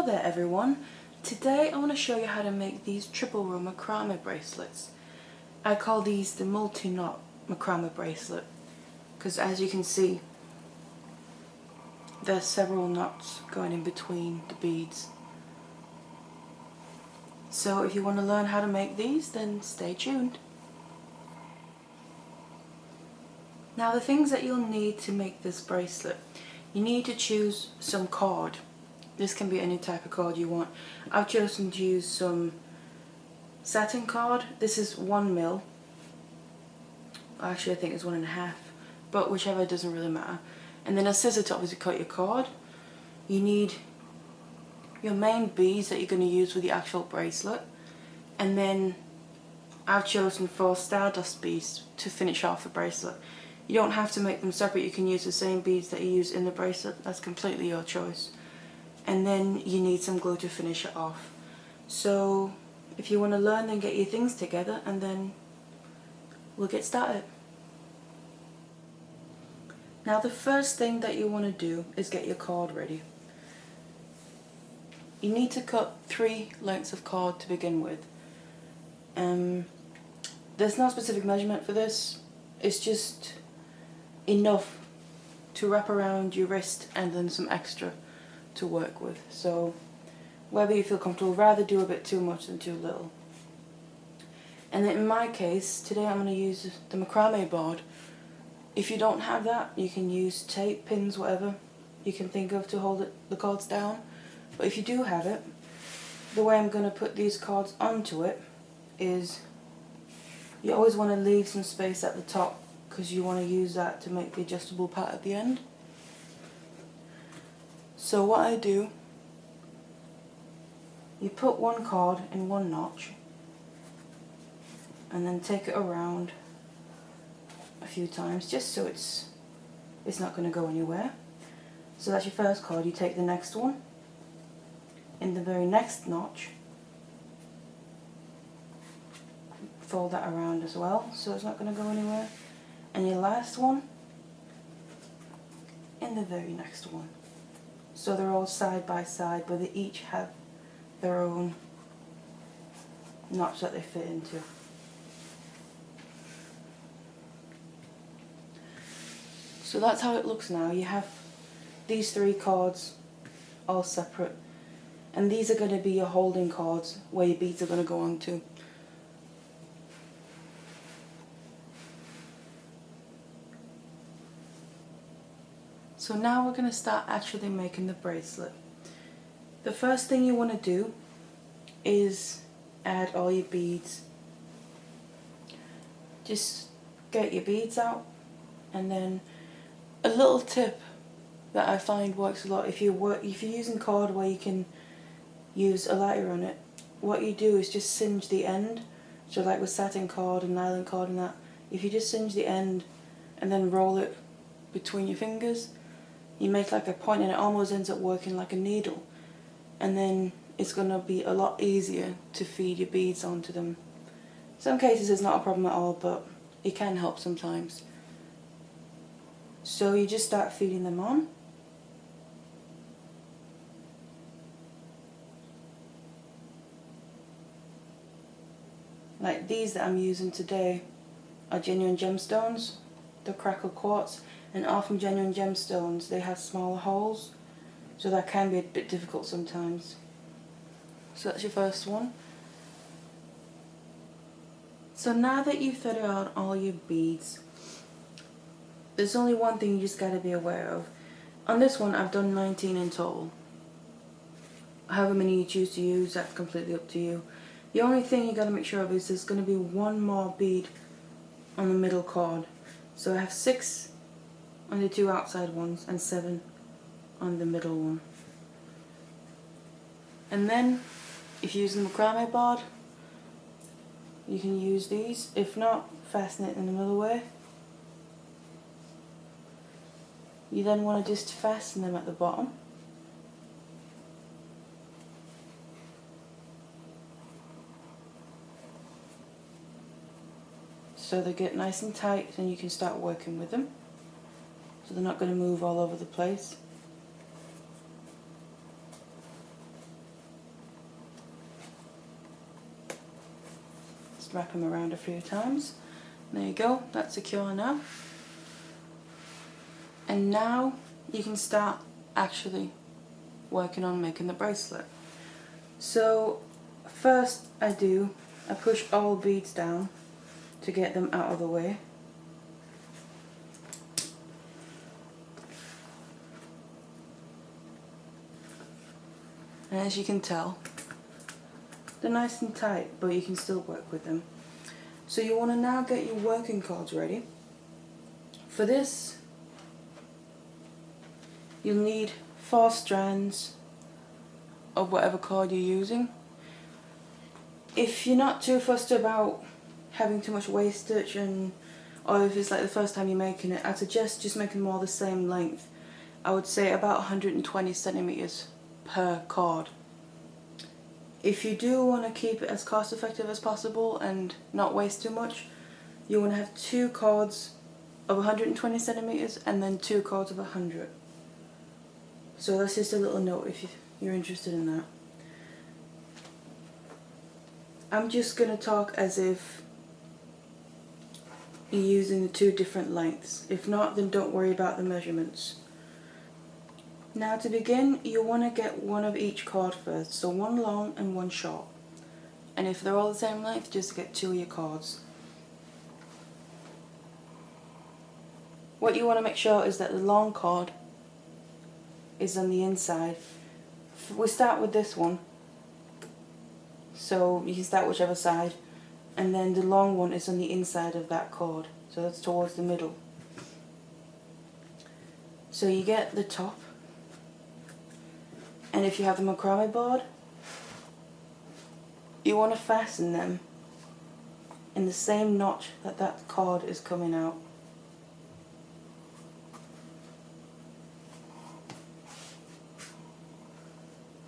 Hello there everyone. Today I want to show you how to make these triple row macrame bracelets. I call these the multi-knot macrame bracelet because as you can see there's several knots going in between the beads. So if you want to learn how to make these, then stay tuned. Now the things that you'll need to make this bracelet, you need to choose some cord. This can be any type of cord you want. I've chosen to use some satin cord. This is 1 mil. Actually I think it's 1.5, but whichever, doesn't really matter. And then a scissor to obviously cut your cord. You need your main beads that you're going to use for the actual bracelet, and then I've chosen 4 stardust beads to finish off the bracelet. You don't have to make them separate, you can use the same beads that you use in the bracelet, that's completely your choice. And then you need some glue to finish it off. So if you want to learn, then get your things together and then we'll get started. Now the first thing that you want to do is get your cord ready. You need to cut 3 lengths of cord to begin with. There's no specific measurement for this, it's just enough to wrap around your wrist and then some extra to work with. So whether you feel comfortable, rather do a bit too much than too little. And then in my case, today I'm going to use the macrame board. If you don't have that, you can use tape, pins, whatever you can think of to hold the cords down. But if you do have it, the way I'm going to put these cords onto it is you always want to leave some space at the top because you want to use that to make the adjustable part at the end. So what I do, you put one cord in one notch and then take it around a few times just so it's not going to go anywhere. So that's your first cord. You take the next one in the very next notch, fold that around as well so it's not going to go anywhere, and your last one in the very next one. So they're all side by side, but they each have their own notch that they fit into. So that's how it looks now. You have these 3 cords all separate, and these are going to be your holding cords where your beads are going to go onto. So now we're going to start actually making the bracelet. The first thing you want to do is add all your beads. Just get your beads out, and then a little tip that I find works a lot if you're using cord where you can use a lighter on it, what you do is just singe the end. So like with satin cord and nylon cord and that, if you just singe the end and then roll it between your fingers, you make like a point and it almost ends up working like a needle, and then it's going to be a lot easier to feed your beads onto them. Some cases it's not a problem at all, but it can help sometimes. So you just start feeding them on. Like these that I'm using today are genuine gemstones, the crackle quartz, and often genuine gemstones, they have smaller holes, so that can be a bit difficult sometimes. So that's your first one. So now that you've threaded out all your beads, there's only one thing you just got to be aware of. On this one I've done 19 in total. However many you choose to use, that's completely up to you. The only thing you got to make sure of is there's going to be one more bead on the middle cord. So I have 6 on the 2 outside ones and 7 on the middle one. And then if you're using the macrame board, you can use these. If not, fasten it in the middle way. You then want to just fasten them at the bottom. So they get nice and tight and you can start working with them. So they're not going to move all over the place. just wrap them around a few times. There you go, that's secure now. And now you can start actually working on making the bracelet. So first I push all beads down to get them out of the way. And as you can tell, they're nice and tight, but you can still work with them. So you want to now get your working cords ready. For this, you'll need 4 strands of whatever cord you're using. If you're not too fussed about having too much wastage, or if it's like the first time you're making it, I'd suggest just making them all the same length. I would say about 120 centimeters per cord. If you do want to keep it as cost effective as possible and not waste too much, you want to have 2 cords of 120 centimeters and then 2 cords of 100. So that's just a little note if you're interested in that. I'm just going to talk as if you're using the 2 different lengths. If not, then don't worry about the measurements. Now to begin, you want to get one of each cord first, so 1 long and 1 short. And if they're all the same length, just get 2 of your cords. What you want to make sure is that the long cord is on the inside. We start with this one, so you can start whichever side, and then the long one is on the inside of that cord, so that's towards the middle. So you get the top, and if you have the macrame board, you want to fasten them in the same notch that that cord is coming out.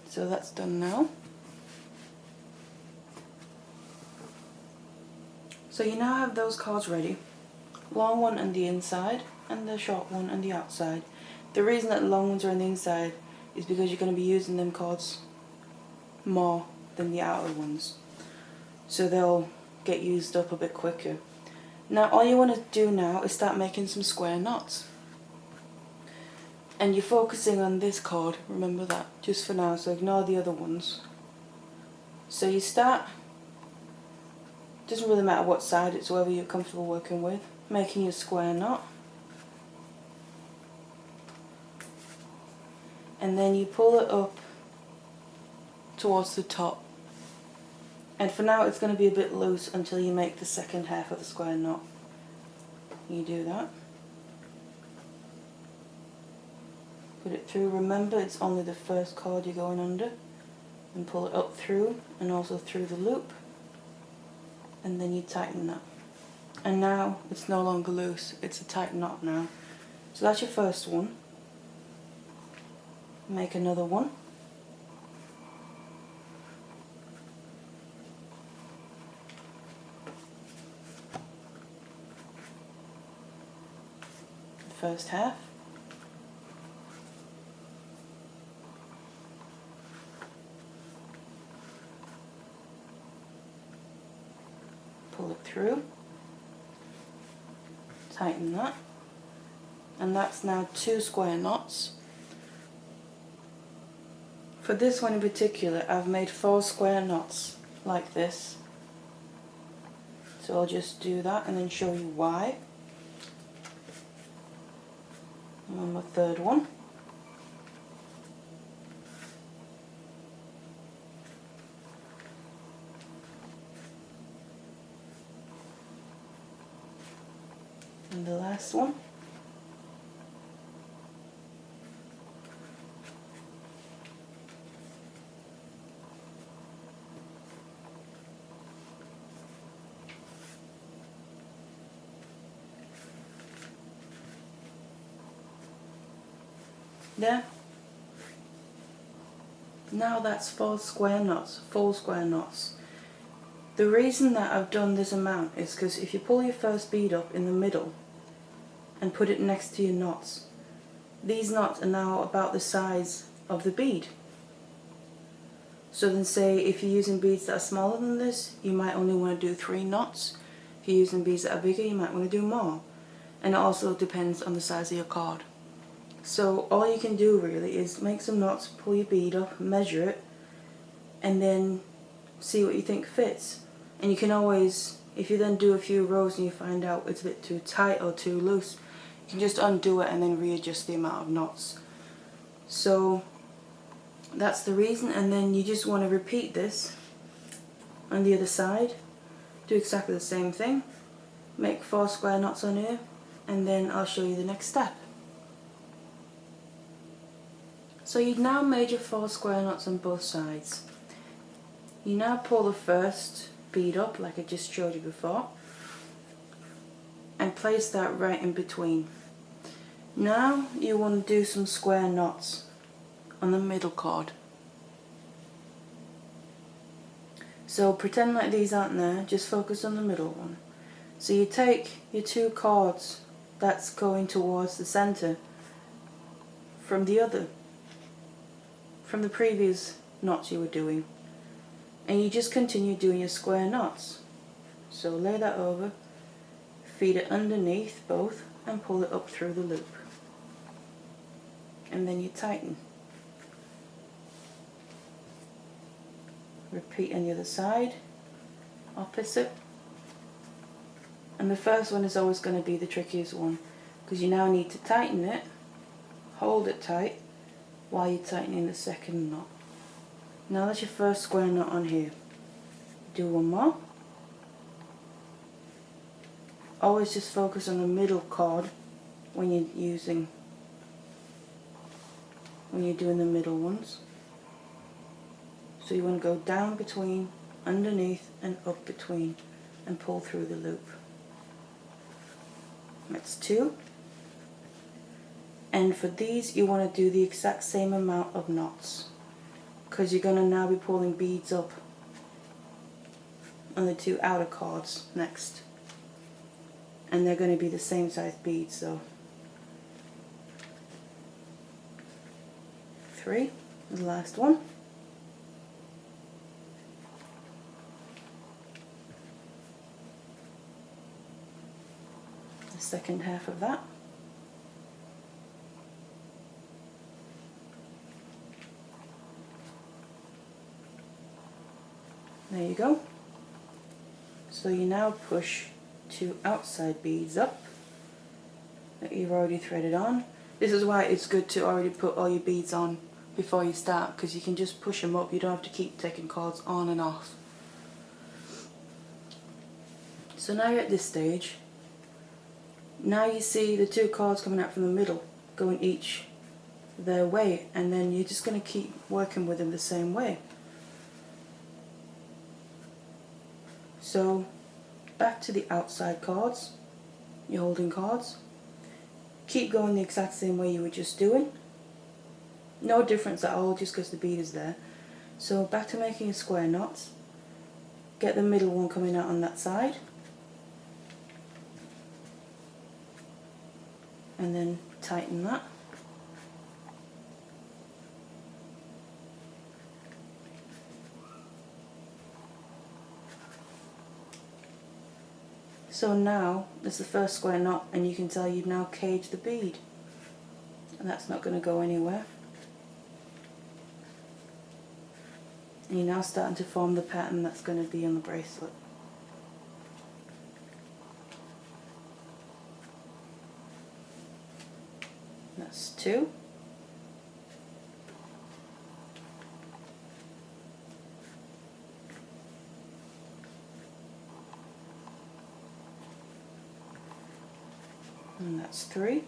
So that's done now. So you now have those cords ready. Long one on the inside and the short one on the outside. The reason that the long ones are on the inside is because you're going to be using them cords more than the outer ones. So they'll get used up a bit quicker. Now all you want to do now is start making some square knots. And you're focusing on this cord, remember that, just for now, so ignore the other ones. So you start, doesn't really matter what side, it's whatever you're comfortable working with, making your square knot. And then you pull it up towards the top. And for now it's going to be a bit loose until you make the second half of the square knot. You do that. Put it through. Remember, it's only the first cord you're going under. And pull it up through and also through the loop. And then you tighten that. And now it's no longer loose, it's a tight knot now. So that's your first one. Make another one. The first half. Pull it through. Tighten that. And that's now 2 square knots. For this one in particular, I've made 4 square knots like this. So I'll just do that and then show you why. And then my third one. And the last one. There. Now that's 4 square knots, full square knots. The reason that I've done this amount is because if you pull your first bead up in the middle and put it next to your knots, these knots are now about the size of the bead. So then say if you're using beads that are smaller than this, you might only want to do 3 knots. If you're using beads that are bigger, you might want to do more. And it also depends on the size of your cord. So all you can do really is make some knots, pull your bead up, measure it, and then see what you think fits. And you can always, if you then do a few rows and you find out it's a bit too tight or too loose, you can just undo it and then readjust the amount of knots. So that's the reason. And then you just want to repeat this on the other side. Do exactly the same thing. Make 4 square knots on here, and then I'll show you the next step. So you've now made your 4 square knots on both sides. You now pull the first bead up like I just showed you before and place that right in between. Now you want to do some square knots on the middle cord. So pretend like these aren't there, just focus on the middle one. So you take your 2 cords that's going towards the center from the previous knots you were doing, and you just continue doing your square knots. So lay that over, feed it underneath both and pull it up through the loop, and then you tighten. Repeat on the other side, opposite. And the first one is always going to be the trickiest one, because you now need to tighten it, hold it tight while you're tightening the second knot. Now that's your first square knot on here. Do one more. Always just focus on the middle cord when you're doing the middle ones. So you want to go down between, underneath and up between and pull through the loop. That's 2. And for these you want to do the exact same amount of knots, because you're going to now be pulling beads up on the 2 outer cords next, and they're going to be the same size beads. So 3 is the last one. The second half of that. There you go. So you now push 2 outside beads up that you've already threaded on. This is why it's good to already put all your beads on before you start, because you can just push them up. You don't have to keep taking cords on and off. So now you're at this stage. Now you see the 2 cords coming out from the middle, going each their way, and then you're just going to keep working with them the same way. So back to the outside cords, your holding cords. Keep going the exact same way you were just doing. No difference at all, just because the bead is there. So back to making your square knots. Get the middle one coming out on that side, and then tighten that. So now this is the first square knot, and you can tell you've now caged the bead, and that's not going to go anywhere. And you're now starting to form the pattern that's going to be on the bracelet. That's 2. And that's 3.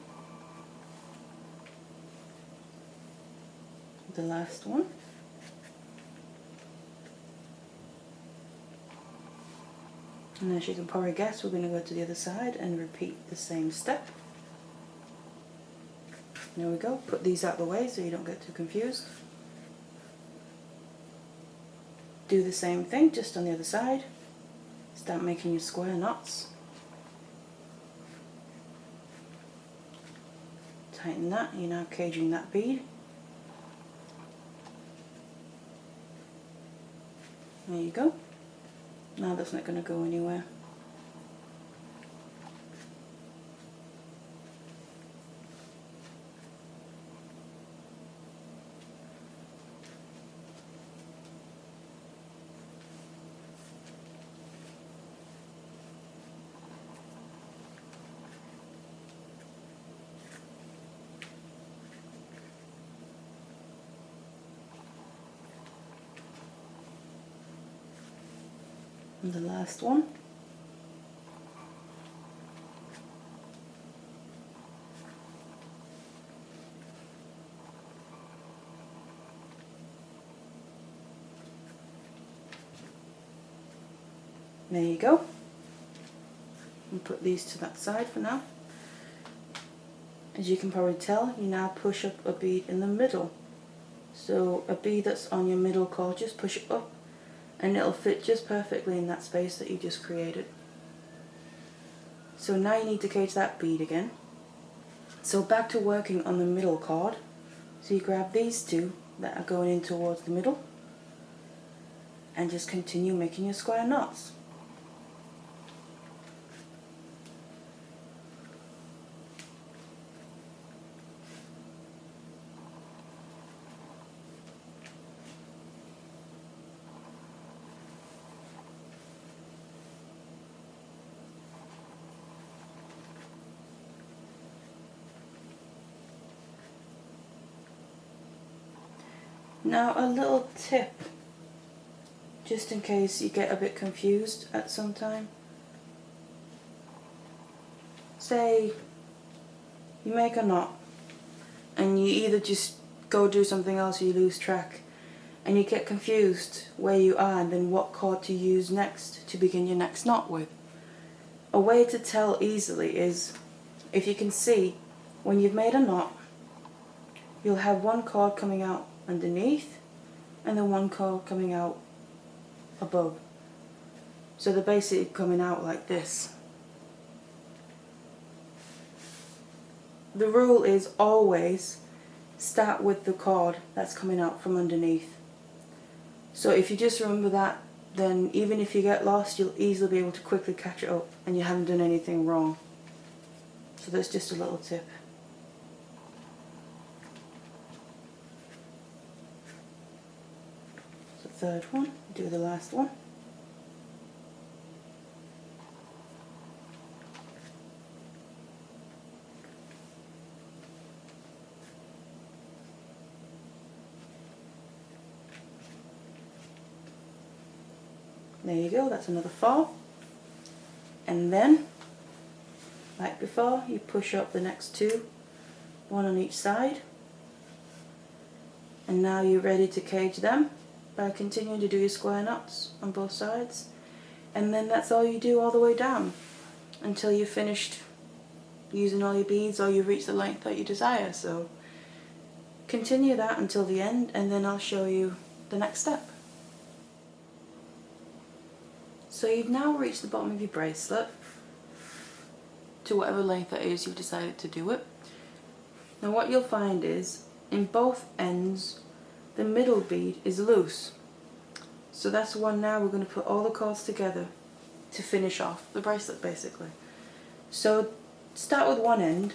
The last one. And as you can probably guess, we're going to go to the other side and repeat the same step. There we go. Put these out of the way so you don't get too confused. Do the same thing, just on the other side. Start making your square knots. Tighten that. You're now caging that bead. There you go. Now that's not going to go anywhere. And the last one. There you go. And put these to that side for now. As you can probably tell, you now push up a bead in the middle. So a bead that's on your middle cord, just push it up and it'll fit just perfectly in that space that you just created. So now you need to cage that bead again. So back to working on the middle cord. So you grab these two that are going in towards the middle and just continue making your square knots. Now a little tip, just in case you get a bit confused at some time. Say you make a knot and you either just go do something else or you lose track and you get confused where you are and then what cord to use next to begin your next knot with. A way to tell easily is, if you can see, when you've made a knot, you'll have one cord coming out underneath and then one cord coming out above. So they're basically coming out like this. The rule is always start with the cord that's coming out from underneath. So if you just remember that, then even if you get lost, you'll easily be able to quickly catch it up and you haven't done anything wrong. So that's just a little tip. Third one, do the last one. There you go, that's another 4. And then, like before, you push up the next 2, one on each side. And now you're ready to cage them by continuing to do your square knots on both sides, and then that's all you do all the way down until you've finished using all your beads or you've reached the length that you desire. So continue that until the end and then I'll show you the next step. So you've now reached the bottom of your bracelet to whatever length that is you've decided to do it. Now what you'll find is in both ends the middle bead is loose. So that's one now we're going to put all the cords together to finish off the bracelet basically. So start with one end.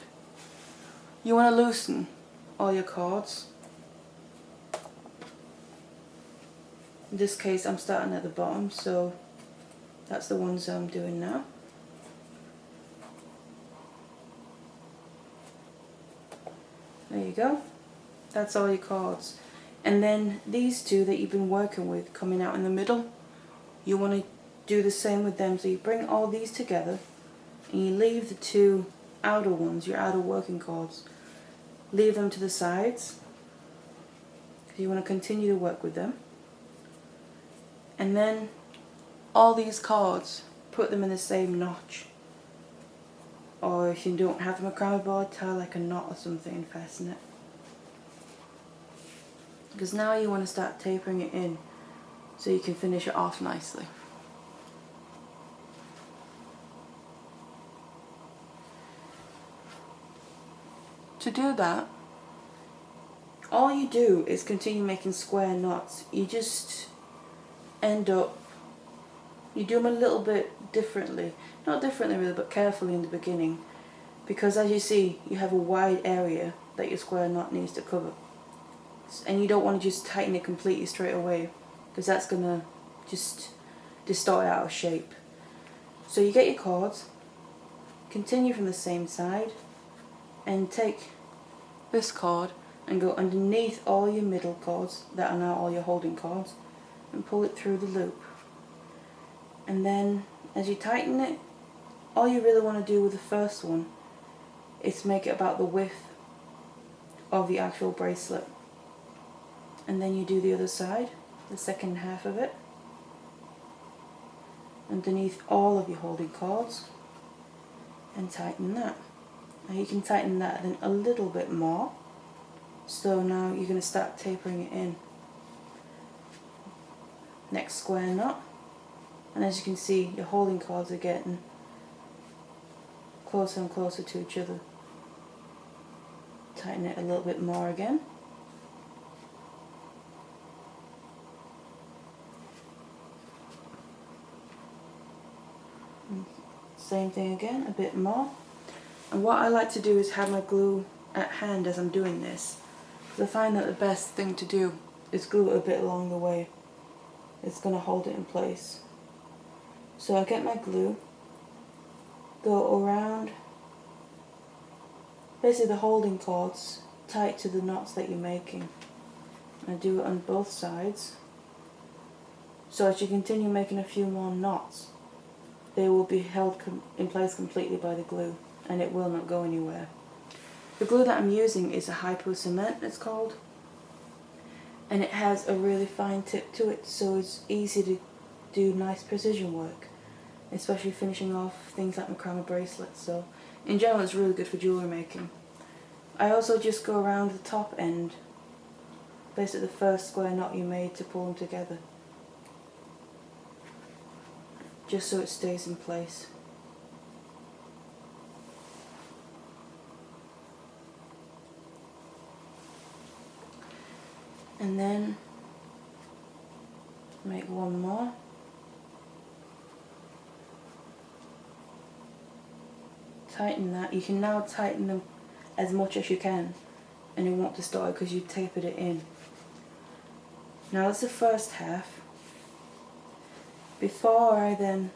You want to loosen all your cords. In this case I'm starting at the bottom, so that's the ones I'm doing now. There you go. That's all your cords. And then these two that you've been working with coming out in the middle, you want to do the same with them. So you bring all these together and you leave the 2 outer ones, your outer working cords, leave them to the sides. You want to continue to work with them. And then all these cords, put them in the same notch. Or if you don't have the macrame board, tie like a knot or something and fasten it. Because now you want to start tapering it in so you can finish it off nicely. To do that, all you do is continue making square knots. You just end up, you do them a little bit differently. Not differently really, but carefully in the beginning. Because as you see, you have a wide area that your square knot needs to cover. And you don't want to just tighten it completely straight away, because that's going to just distort it out of shape. So you get your cords, continue from the same side, and take this cord and go underneath all your middle cords that are now all your holding cords, and pull it through the loop. And then as you tighten it, all you really want to do with the first one is make it about the width of the actual bracelet. And then you do the other side, the second half of it, underneath all of your holding cords, and tighten that. Now you can tighten that then a little bit more. So now you're going to start tapering it in. Next square knot, and as you can see, your holding cords are getting closer and closer to each other. Tighten it a little bit more again. And same thing again, a bit more. And what I like to do is have my glue at hand as I'm doing this, because I find that the best thing to do is glue it a bit along the way. It's going to hold it in place. So I get my glue, go around basically the holding cords tight to the knots that you're making. I do it on both sides. So as you continue making a few more knots, they will be held in place completely by the glue, and it will not go anywhere. The glue that I'm using is a Hypo cement, it's called, and it has a really fine tip to it, so it's easy to do nice precision work, especially finishing off things like Macrame bracelets. So in general it's really good for jewellery making. I also just go around the top end, basically the first square knot you made, to pull them together, just so it stays in place. And then make one more. Tighten that. You can now tighten them as much as you can, and it won't distort because you tapered it in. Now that's the first half. Before I then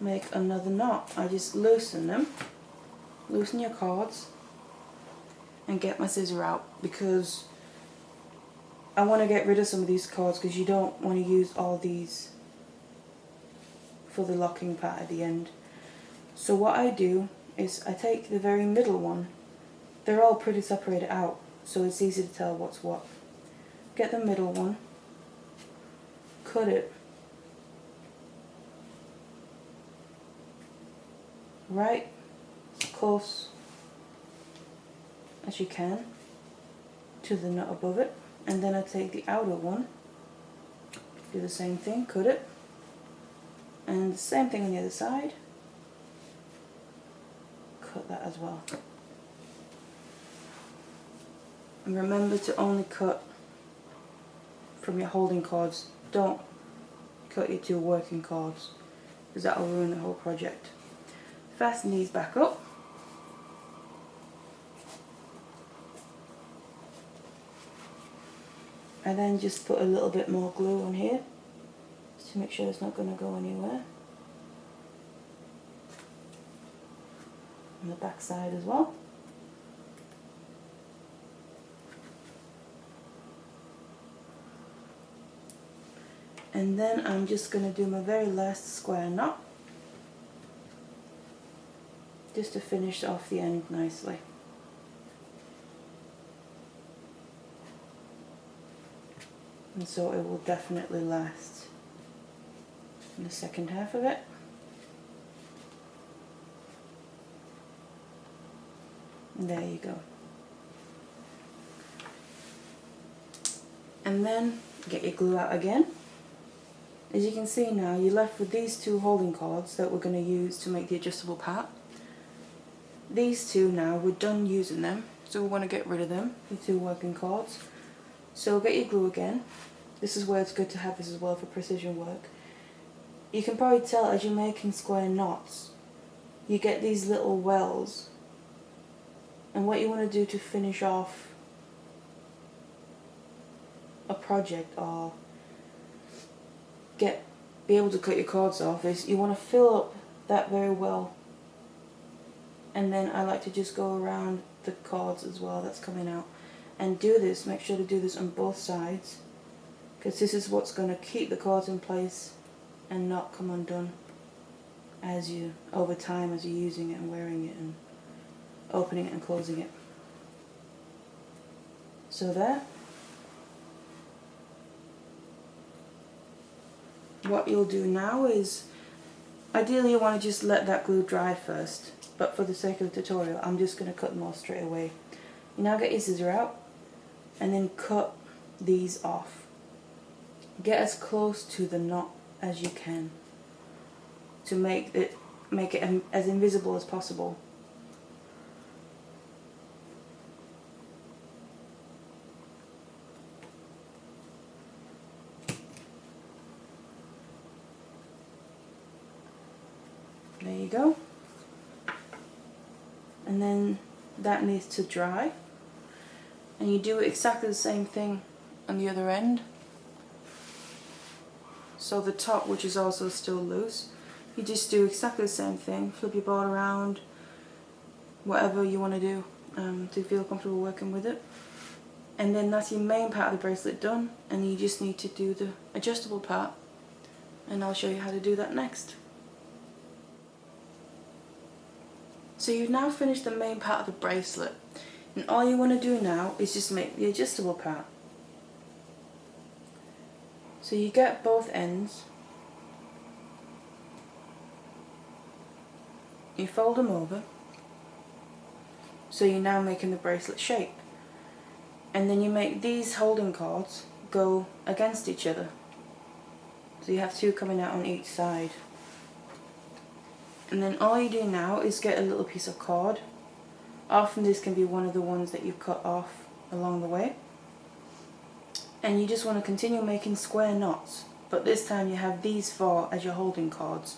make another knot, I just loosen them, loosen your cords, and get my scissor out, because I want to get rid of some of these cords, because you don't want to use all these for the locking part at the end. So what I do is I take the very middle one. They're all pretty separated out, so it's easy to tell what's what. Get the middle one, cut it right close as you can to the nut above it, and then I take the outer one, do the same thing, cut it, and the same thing on the other side, cut that as well. And remember to only cut from your holding cords, don't cut your two working cords, because that will ruin the whole project. Fasten these back up. And then just put a little bit more glue on here, just to make sure it's not going to go anywhere. On the back side as well. And then I'm just going to do my very last square knot, just to finish off the end nicely. And so it will definitely last in the second half of it. And there you go. And then get your glue out again. As you can see now, you're left with these two holding cords that we're going to use to make the adjustable part. These two now, we're done using them, so we want to get rid of them, the two working cords. So get your glue again, This is where it's good to have this as well for precision work. You can probably tell as you're making square knots, you get these little wells, and what you want to do to finish off a project or be able to cut your cords off is you want to fill up that very well, and then I like to just go around the cords as well that's coming out and do this. Make sure to do this on both sides, because this is what's going to keep the cords in place and not come undone over time as you're using it and wearing it and opening it and closing it. So there. What you'll do now is, ideally you want to just let that glue dry first, but for the sake of the tutorial I'm just going to cut them all straight away. You now get your scissor out and then cut these off. Get as close to the knot as you can to make it as invisible as possible. There you go. And then that needs to dry. And you do exactly the same thing on the other end. So the top, which is also still loose, you just do exactly the same thing. Flip your board around, whatever you want to do to feel comfortable working with it. And then that's your main part of the bracelet done, and you just need to do the adjustable part, and I'll show you how to do that next. So you've now finished the main part of the bracelet, and all you want to do now is just make the adjustable part. So you get both ends, you fold them over, so you're now making the bracelet shape, and then you make these holding cords go against each other, so you have two coming out on each side. And then all you do now is get a little piece of cord. Often this can be one of the ones that you cut off along the way. And you just want to continue making square knots, but this time you have these four as your holding cords.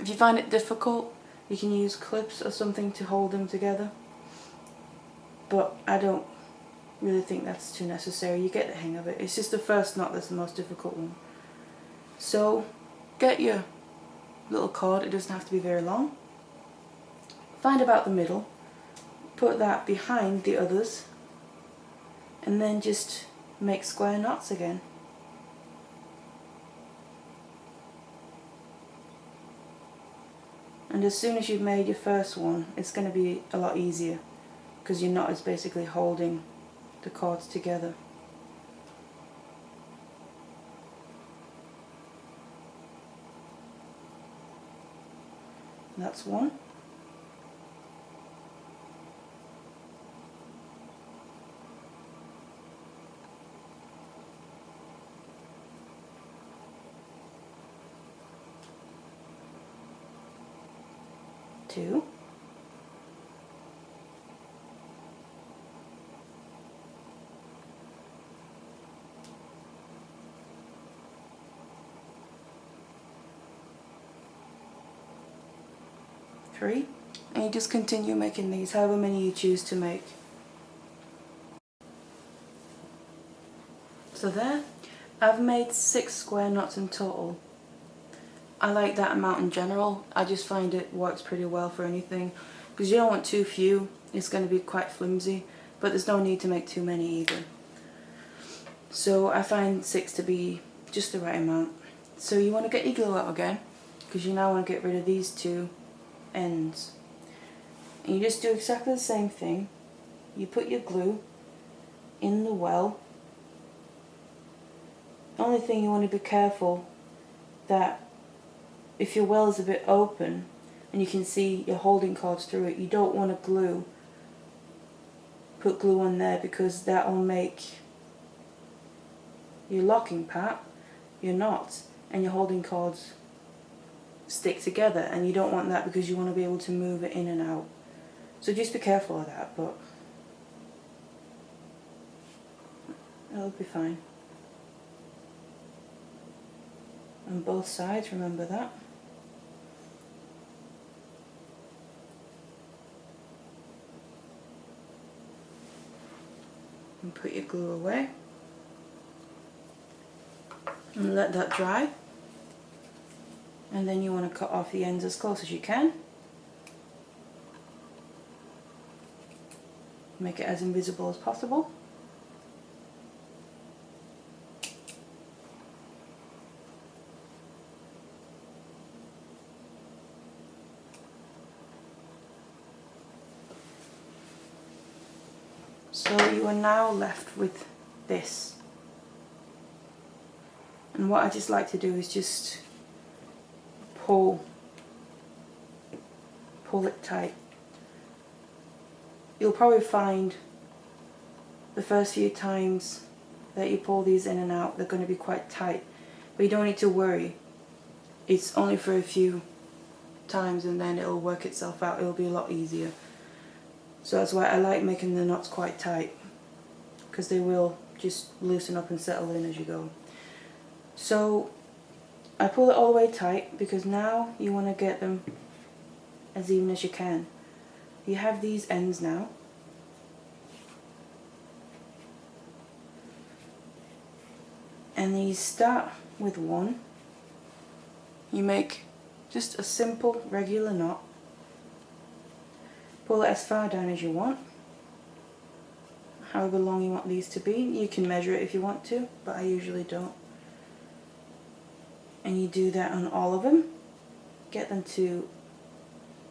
If you find it difficult, you can use clips or something to hold them together, but I don't really think that's too necessary. You get the hang of it. It's just the first knot that's the most difficult one. So get your little cord, it doesn't have to be very long. Find about the middle, put that behind the others, and then just make square knots again. And as soon as you've made your first one, it's going to be a lot easier, because your knot is basically holding the cords together. That's one. Two. Three, and you just continue making these, however many you choose to make. So there, I've made 6 square knots in total. I like that amount in general. I just find it works pretty well for anything, because you don't want too few, it's going to be quite flimsy, but there's no need to make too many either. So I find 6 to be just the right amount. So you want to get your glue out again, because you now want to get rid of these two ends, and you just do exactly the same thing. You put your glue in the well. The only thing you want to be careful that if your well is a bit open and you can see your holding cords through it, you don't want to put glue on there, because that will make your locking part, your knots, and your holding cords stick together, and you don't want that, because you want to be able to move it in and out. So just be careful of that, but it'll be fine. on both sides, remember that. And put your glue away and let that dry. And then you want to cut off the ends as close as you can. Make it as invisible as possible. So you are now left with this. And what I just like to do is just pull it tight. You'll probably find the first few times that you pull these in and out, they're going to be quite tight. But you don't need to worry. It's only for a few times and then it'll work itself out. It'll be a lot easier. So that's why I like making the knots quite tight, because they will just loosen up and settle in as you go. So I pull it all the way tight because now you want to get them as even as you can. You have these ends now. And you start with one. You make just a simple regular knot. Pull it as far down as you want. However long you want these to be. You can measure it if you want to, but I usually don't. And you do that on all of them. Get them to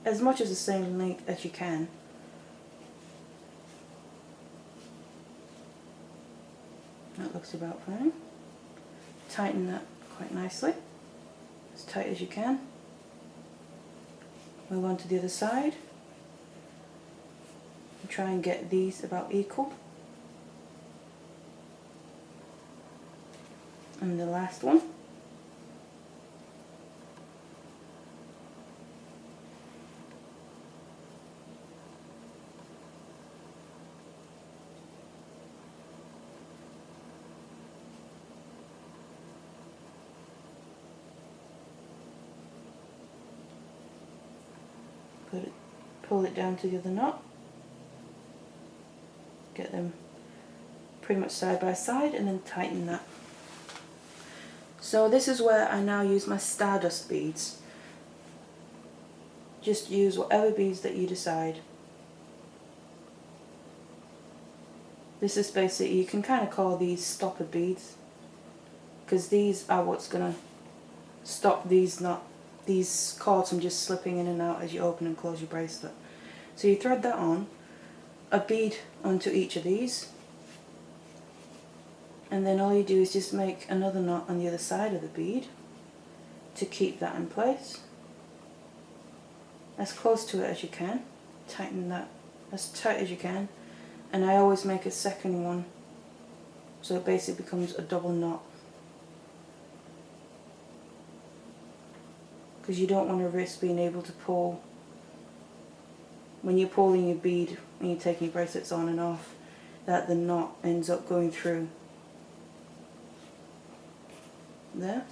as much as the same length as you can. That looks about fine. Tighten that quite nicely, as tight as you can. Move on to the other side. And try and get these about equal. And the last one. Pull it down to the other knot. Get them pretty much side by side and then tighten that. So this is where I now use my stardust beads. Just use whatever beads that you decide. This is basically, you can kind of call these stopper beads, because these are what's going to stop these cords from just slipping in and out as you open and close your bracelet. So you thread that on, a bead onto each of these, and then all you do is just make another knot on the other side of the bead to keep that in place. As close to it as you can. Tighten that as tight as you can. And I always make a second one, so it basically becomes a double knot. Because you don't want to risk being able to pull, when you're pulling your bead, when you're taking your bracelets on and off, that the knot ends up going through. There.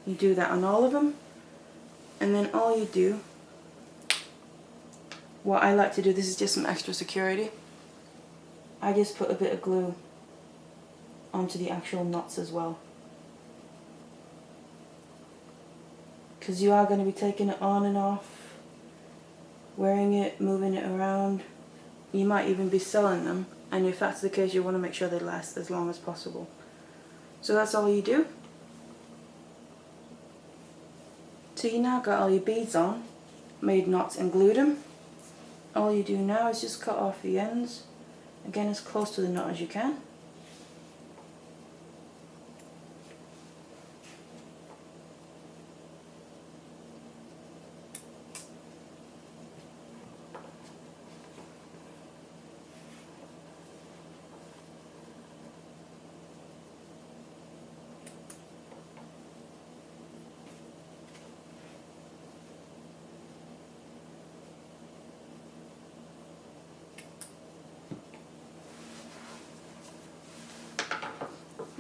You do that on all of them, and then all you do, what I like to do, this is just some extra security, I just put a bit of glue onto the actual knots as well. Because you are going to be taking it on and off, wearing it, moving it around. You might even be selling them, and if that's the case, you want to make sure they last as long as possible. So that's all you do. So you now got all your beads on, made knots and glued them. All you do now is just cut off the ends, again as close to the knot as you can.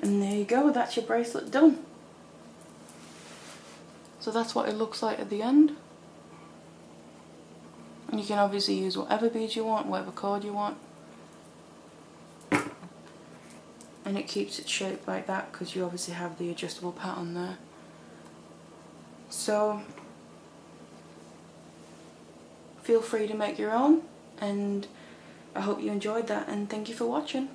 And there you go, that's your bracelet done. So that's what it looks like at the end. And you can obviously use whatever beads you want, whatever cord you want. And it keeps it shaped like that because you obviously have the adjustable pattern there. So feel free to make your own, and I hope you enjoyed that, and thank you for watching.